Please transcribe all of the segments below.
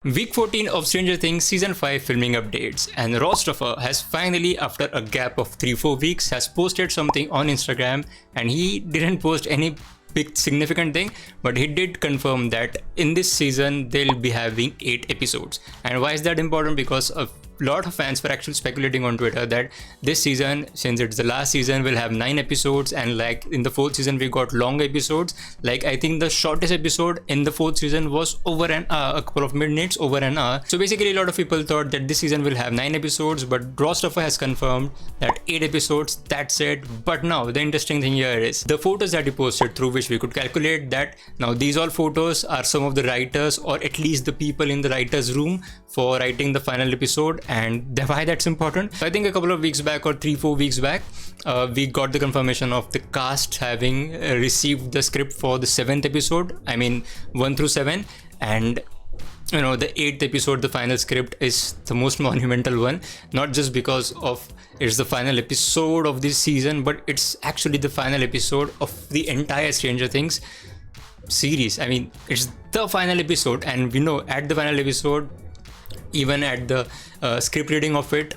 Week 14 of Stranger Things Season 5 filming updates, and Rostoffer has finally, after a gap of 3-4 weeks, has posted something on Instagram, and he didn't post any big significant thing, but he did confirm that in this season they'll be having 8 episodes. And why is that important? Because a lot of fans were actually speculating on Twitter that this season, since it's the last season, will have 9 episodes, and like in the 4th season we got long episodes. Like I think the shortest episode in the 4th season was over an hour, a couple of minutes, over an hour. So basically a lot of people thought that this season will have 9 episodes, but Rostoffer has confirmed that 8 episodes, that's it. But now the interesting thing here is the photos that he posted, through which we could calculate that now these all photos are some of the writers, or at least the people in the writers room for writing the final episode. And why that's important? I think a couple of weeks back, or 3-4 weeks back, we got the confirmation of the cast having received the script for the 7th episode, I mean 1 through 7, and you know, the 8th episode, the final script, is the most monumental one, not just because of it's the final episode of this season, but it's actually the final episode of the entire Stranger Things series. I mean, it's the final episode, and we know at the final episode, even at the script reading of it,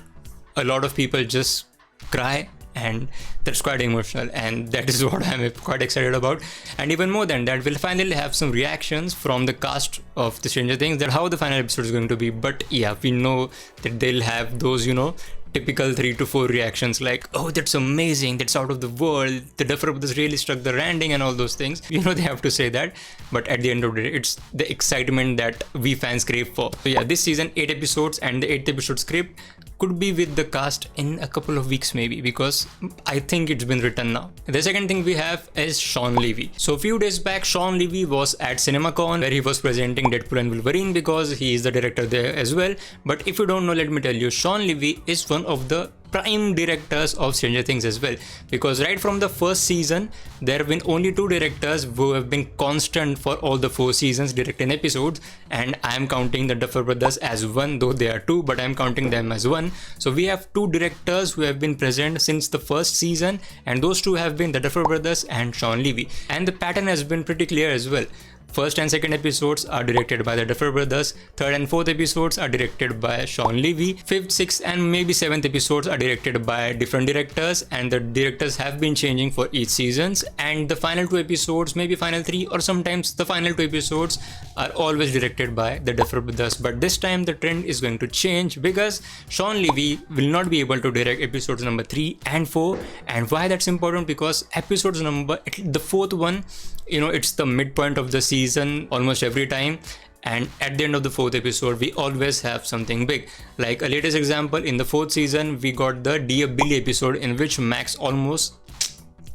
a lot of people just cry, and that's quite emotional, and that is what I'm quite excited about. And even more than that, we'll finally have some reactions from the cast of the Stranger Things, that how the final episode is going to be. But yeah, we know that they'll have those, you know, typical 3 to 4 reactions like, oh, that's amazing, that's out of the world, the Duffer Brothers really struck the landing, and all those things. You know, they have to say that, but at the end of the day, it's the excitement that we fans crave for. So yeah, this season 8 episodes, and the 8th episode script could be with the cast in a couple of weeks maybe, because I think it's been written now. The second thing we have is Sean Levy. So a few days back, Sean Levy was at CinemaCon, where he was presenting Deadpool and Wolverine, because he is the director there as well. But if you don't know, let me tell you, Sean Levy is one of the prime directors of Stranger Things as well, because right from the first season there have been only 2 directors who have been constant for all the 4 seasons directing episodes, and I am counting the Duffer Brothers as one, though they are 2, but I am counting them as one. So we have 2 directors who have been present since the first season, and those 2 have been the Duffer Brothers and Sean Levy, and the pattern has been pretty clear as well. First and second episodes are directed by the Duffer Brothers, 3rd and 4th episodes are directed by Sean Levy, 5th, 6th and maybe 7th episodes are directed by different directors, and the directors have been changing for each seasons, and the final 2 episodes, maybe final 3, or sometimes the final 2 episodes are always directed by the Duffer Brothers. But this time the trend is going to change, because Sean Levy will not be able to direct episodes number 3 and 4. And why that's important? Because episodes number, the 4th one, you know, it's the midpoint of the season almost every time, and at the end of the 4th episode we always have something big. Like a latest example, in the 4th season we got the Dear Billy episode, in which Max almost,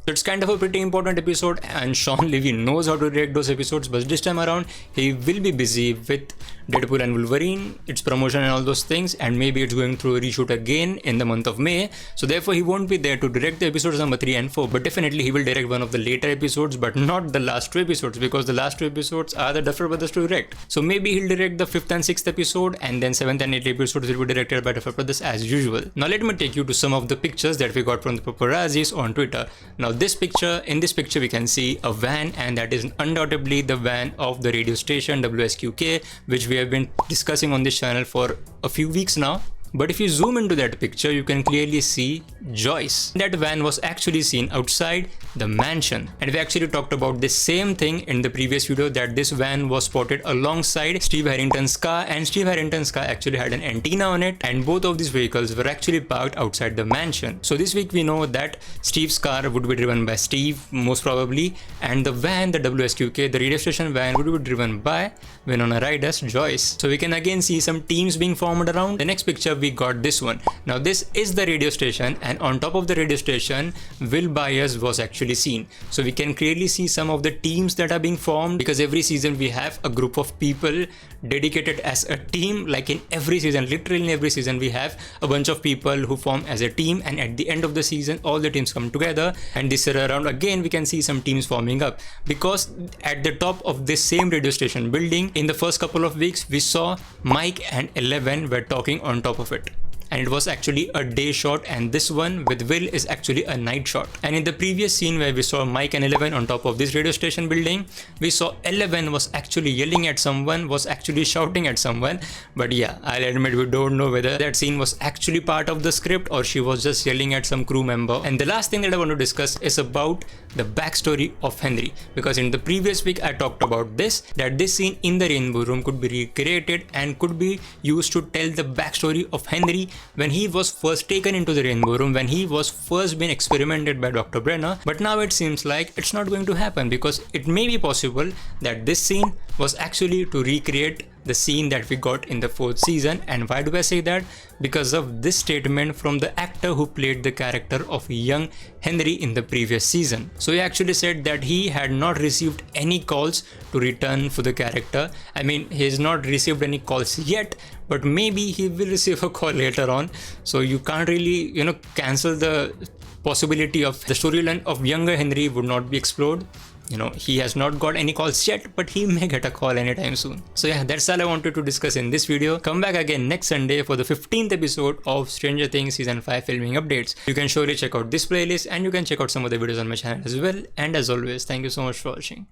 it's kind of a pretty important episode, and Sean Levy knows how to direct those episodes. But this time around he will be busy with Deadpool and Wolverine, its promotion and all those things, and maybe it's going through a reshoot again in the month of May, so therefore he won't be there to direct the episodes number 3 and 4. But definitely he will direct one of the later episodes, but not the last 2 episodes, because the last 2 episodes are the Duffer Brothers to direct. So maybe he'll direct the 5th and 6th episode, and then 7th and 8th episodes will be directed by Duffer Brothers as usual. Now let me take you to some of the pictures that we got from the paparazzis on Twitter. Now this picture, in this picture we can see a van, and that is undoubtedly the van of the radio station WSQK, which we have been discussing on this channel for a few weeks now. But if you zoom into that picture, you can clearly see Joyce. That van was actually seen outside the mansion, and we actually talked about this same thing in the previous video, that this van was spotted alongside Steve Harrington's car, and Steve Harrington's car actually had an antenna on it, and both of these vehicles were actually parked outside the mansion. So this week we know that Steve's car would be driven by Steve most probably, and the van, the WSQK, the radio station van, would be driven by Winona Ryder's Joyce. So we can again see some teams being formed around. The next picture we got this one. Now this is the radio station, and on top of the radio station Will Byers was actually seen. So we can clearly see some of the teams that are being formed, because every season we have a group of people dedicated as a team. Like in every season, literally in every season, we have a bunch of people who form as a team, and at the end of the season all the teams come together, and this year around again we can see some teams forming up, because at the top of this same radio station building, in the first couple of weeks we saw Mike and Eleven were talking on top of it. and it was actually a day shot, and this one with Will is actually a night shot. And in the previous scene where we saw Mike and Eleven on top of this radio station building, we saw Eleven was actually yelling at someone, was actually shouting at someone. But yeah, I'll admit we don't know whether that scene was actually part of the script or she was just yelling at some crew member. And the last thing that I want to discuss is about the backstory of Henry, because in the previous week I talked about this, that this scene in the Rainbow Room could be recreated and could be used to tell the backstory of Henry when he was first taken into the Rainbow Room, when he was first been experimented by Dr. Brenner. But now it seems like it's not going to happen, because it may be possible that this scene was actually to recreate the scene that we got in the 4th season. And why do I say that? Because of this statement from the actor who played the character of young Henry in the previous season. So he actually said that he had not received any calls to return for the character. I mean, he has not received any calls yet, but maybe he will receive a call later on. So you can't really, cancel the possibility of the storyline of younger Henry would not be explored. He has not got any calls yet, but he may get a call anytime soon. So yeah, that's all I wanted to discuss in this video. Come back again next Sunday for the 15th episode of Stranger Things Season 5 filming updates. You can surely check out this playlist, and you can check out some other videos on my channel as well. And as always, thank you so much for watching.